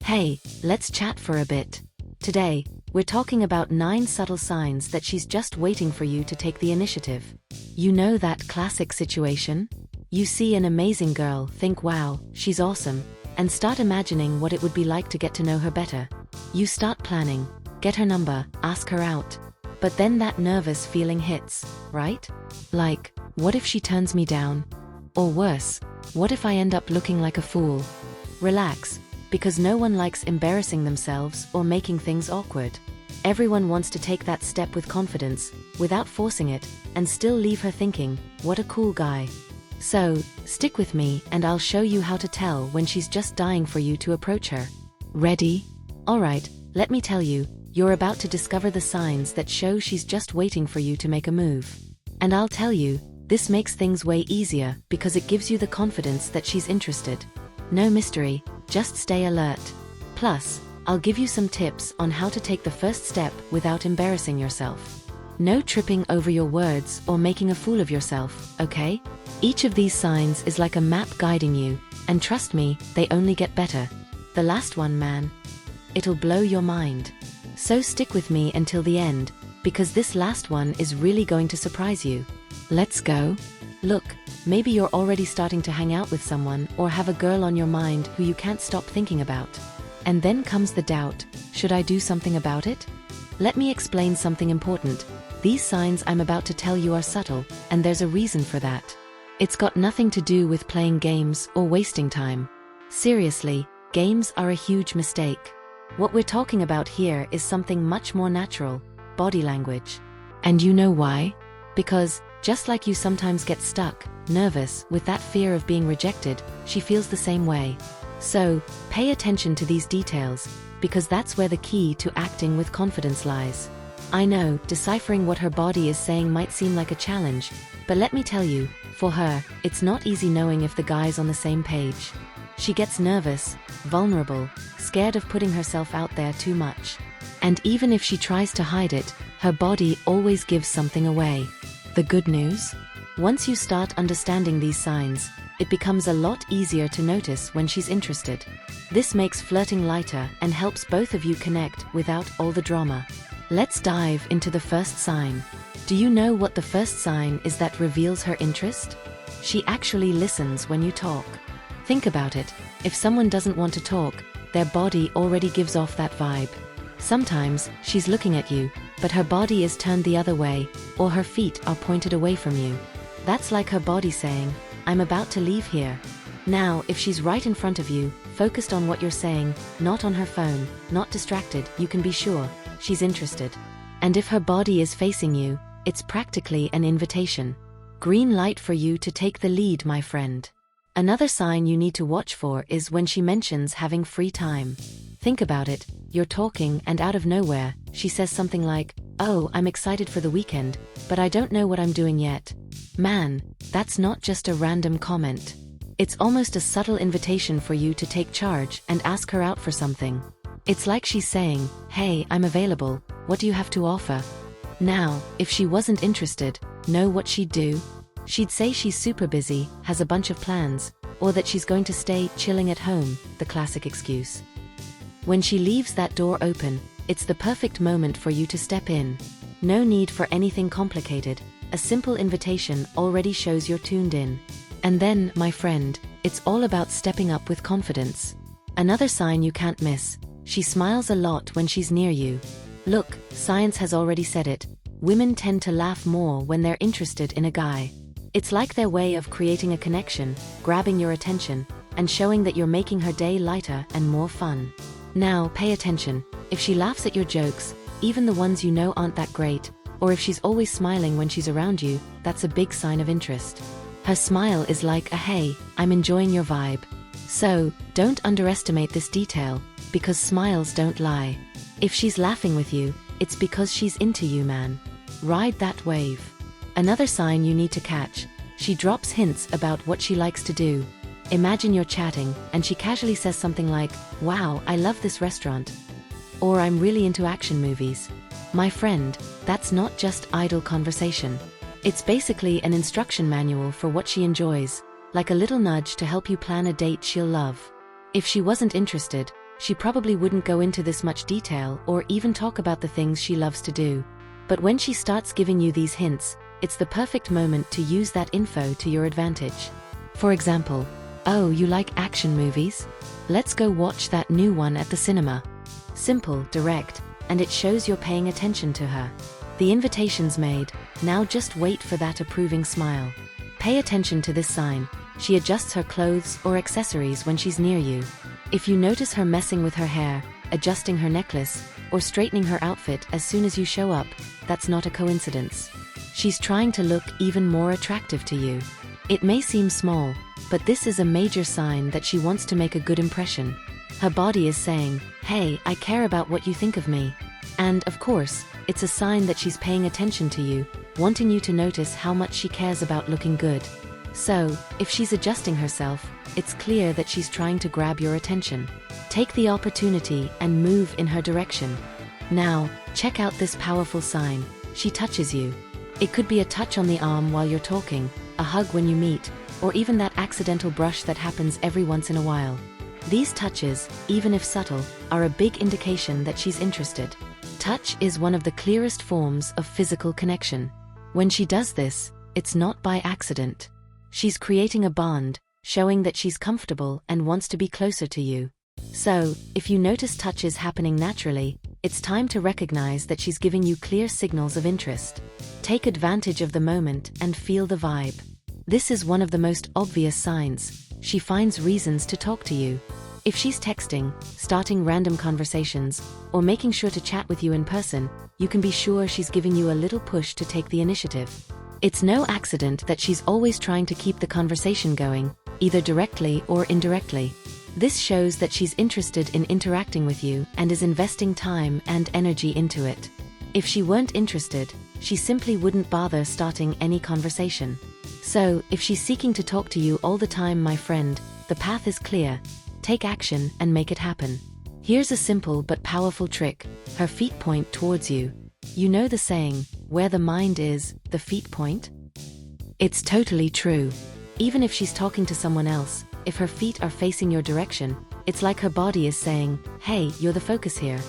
Hey, let's chat for a bit. Today, we're talking about 9 subtle signs that she's just waiting for you to take the initiative. You know that classic situation? You see an amazing girl, think wow, she's awesome, and start imagining what it would be like to get to know her better. You start planning, get her number, ask her out. But then that nervous feeling hits, right? Like, what if she turns me down? Or worse, what if I end up looking like a fool? Relax, because no one likes embarrassing themselves or making things awkward. Everyone wants to take that step with confidence, without forcing it, and still leave her thinking, what a cool guy. So, stick with me and I'll show you how to tell when she's just dying for you to approach her. Ready? Alright, let me tell you, you're about to discover the signs that show she's just waiting for you to make a move. And I'll tell you, this makes things way easier because it gives you the confidence that she's interested. No mystery, just stay alert. Plus, I'll give you some tips on how to take the first step without embarrassing yourself. No tripping over your words or making a fool of yourself, okay? Each of these signs is like a map guiding you, and trust me, they only get better. The last one, man. It'll blow your mind. So stick with me until the end, because this last one is really going to surprise you. Let's go. Look, maybe you're already starting to hang out with someone or have a girl on your mind who you can't stop thinking about. And then comes the doubt, should I do something about it? Let me explain something important. These signs I'm about to tell you are subtle, and there's a reason for that. It's got nothing to do with playing games or wasting time. Seriously, games are a huge mistake. What we're talking about here is something much more natural, body language. And you know why? Because, just like you sometimes get stuck, nervous, with that fear of being rejected, she feels the same way. So, pay attention to these details, because that's where the key to acting with confidence lies. I know, deciphering what her body is saying might seem like a challenge, but let me tell you, for her, it's not easy knowing if the guy's on the same page. She gets nervous, vulnerable, scared of putting herself out there too much. And even if she tries to hide it, her body always gives something away. The good news? Once you start understanding these signs, it becomes a lot easier to notice when she's interested. This makes flirting lighter and helps both of you connect without all the drama. Let's dive into the first sign. Do you know what the first sign is that reveals her interest? She actually listens when you talk. Think about it. If someone doesn't want to talk, their body already gives off that vibe. Sometimes, she's looking at you, but her body is turned the other way, or her feet are pointed away from you. That's like her body saying, I'm about to leave here. Now, if she's right in front of you, focused on what you're saying, not on her phone, not distracted, you can be sure, she's interested. And if her body is facing you, it's practically an invitation. Green light for you to take the lead, my friend. Another sign you need to watch for is when she mentions having free time. Think about it, you're talking and out of nowhere, she says something like, oh, I'm excited for the weekend, but I don't know what I'm doing yet. Man, that's not just a random comment. It's almost a subtle invitation for you to take charge and ask her out for something. It's like she's saying, hey, I'm available, what do you have to offer? Now, if she wasn't interested, know what she'd do? She'd say she's super busy, has a bunch of plans, or that she's going to stay chilling at home, the classic excuse. When she leaves that door open, it's the perfect moment for you to step in. No need for anything complicated, a simple invitation already shows you're tuned in. And then, my friend, it's all about stepping up with confidence. Another sign you can't miss, she smiles a lot when she's near you. Look, science has already said it, women tend to laugh more when they're interested in a guy. It's like their way of creating a connection, grabbing your attention, and showing that you're making her day lighter and more fun. Now, pay attention. If she laughs at your jokes, even the ones you know aren't that great, or if she's always smiling when she's around you, that's a big sign of interest. Her smile is like a hey, I'm enjoying your vibe. So, don't underestimate this detail, because smiles don't lie. If she's laughing with you, it's because she's into you, man. Ride that wave. Another sign you need to catch, she drops hints about what she likes to do. Imagine you're chatting, and she casually says something like, wow, I love this restaurant. Or I'm really into action movies. My friend, that's not just idle conversation. It's basically an instruction manual for what she enjoys, like a little nudge to help you plan a date she'll love. If she wasn't interested, she probably wouldn't go into this much detail or even talk about the things she loves to do. But when she starts giving you these hints, it's the perfect moment to use that info to your advantage. For example, "Oh, you like action movies? Let's go watch that new one at the cinema." Simple, direct, and it shows you're paying attention to her. The invitation's made, now just wait for that approving smile. Pay attention to this sign. She adjusts her clothes or accessories when she's near you. If you notice her messing with her hair, adjusting her necklace, or straightening her outfit as soon as you show up, that's not a coincidence. She's trying to look even more attractive to you. It may seem small, but this is a major sign that she wants to make a good impression. Her body is saying, "Hey, I care about what you think of me." And, of course, it's a sign that she's paying attention to you, wanting you to notice how much she cares about looking good. So, if she's adjusting herself, it's clear that she's trying to grab your attention. Take the opportunity and move in her direction. Now, check out this powerful sign. She touches you. It could be a touch on the arm while you're talking, a hug when you meet, or even that accidental brush that happens every once in a while. These touches, even if subtle, are a big indication that she's interested. Touch is one of the clearest forms of physical connection. When she does this, it's not by accident. She's creating a bond, showing that she's comfortable and wants to be closer to you. So, if you notice touches happening naturally, it's time to recognize that she's giving you clear signals of interest. Take advantage of the moment and feel the vibe. This is one of the most obvious signs. She finds reasons to talk to you. If she's texting, starting random conversations, or making sure to chat with you in person, you can be sure she's giving you a little push to take the initiative. It's no accident that she's always trying to keep the conversation going, either directly or indirectly. This shows that she's interested in interacting with you and is investing time and energy into it. If she weren't interested, she simply wouldn't bother starting any conversation. So, if she's seeking to talk to you all the time, my friend, the path is clear. Take action and make it happen. Here's a simple but powerful trick. Her feet point towards you. You know the saying, where the mind is, the feet point? It's totally true. Even if she's talking to someone else, if her feet are facing your direction, it's like her body is saying, "Hey, you're the focus here."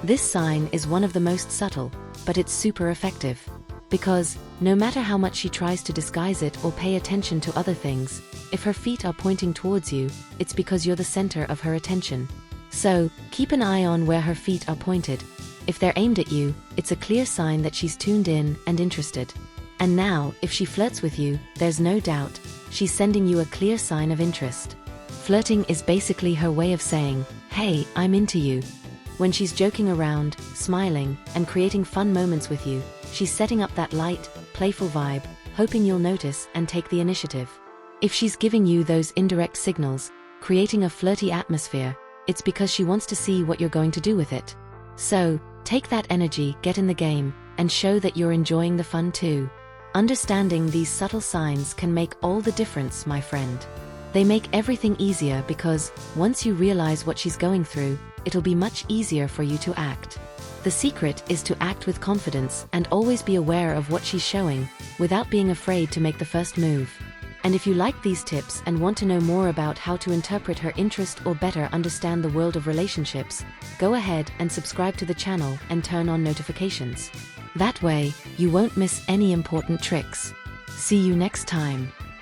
This sign is one of the most subtle, but it's super effective. Because, no matter how much she tries to disguise it or pay attention to other things, if her feet are pointing towards you, it's because you're the center of her attention. So, keep an eye on where her feet are pointed. If they're aimed at you, it's a clear sign that she's tuned in and interested. And now, if she flirts with you, there's no doubt, she's sending you a clear sign of interest. Flirting is basically her way of saying, "Hey, I'm into you." When she's joking around, smiling, and creating fun moments with you, she's setting up that light, playful vibe, hoping you'll notice and take the initiative. If she's giving you those indirect signals, creating a flirty atmosphere, it's because she wants to see what you're going to do with it. So, take that energy, get in the game, and show that you're enjoying the fun too. Understanding these subtle signs can make all the difference, my friend. They make everything easier because, once you realize what she's going through, it'll be much easier for you to act. The secret is to act with confidence and always be aware of what she's showing, without being afraid to make the first move. And if you like these tips and want to know more about how to interpret her interest or better understand the world of relationships, go ahead and subscribe to the channel and turn on notifications. That way, you won't miss any important tricks. See you next time.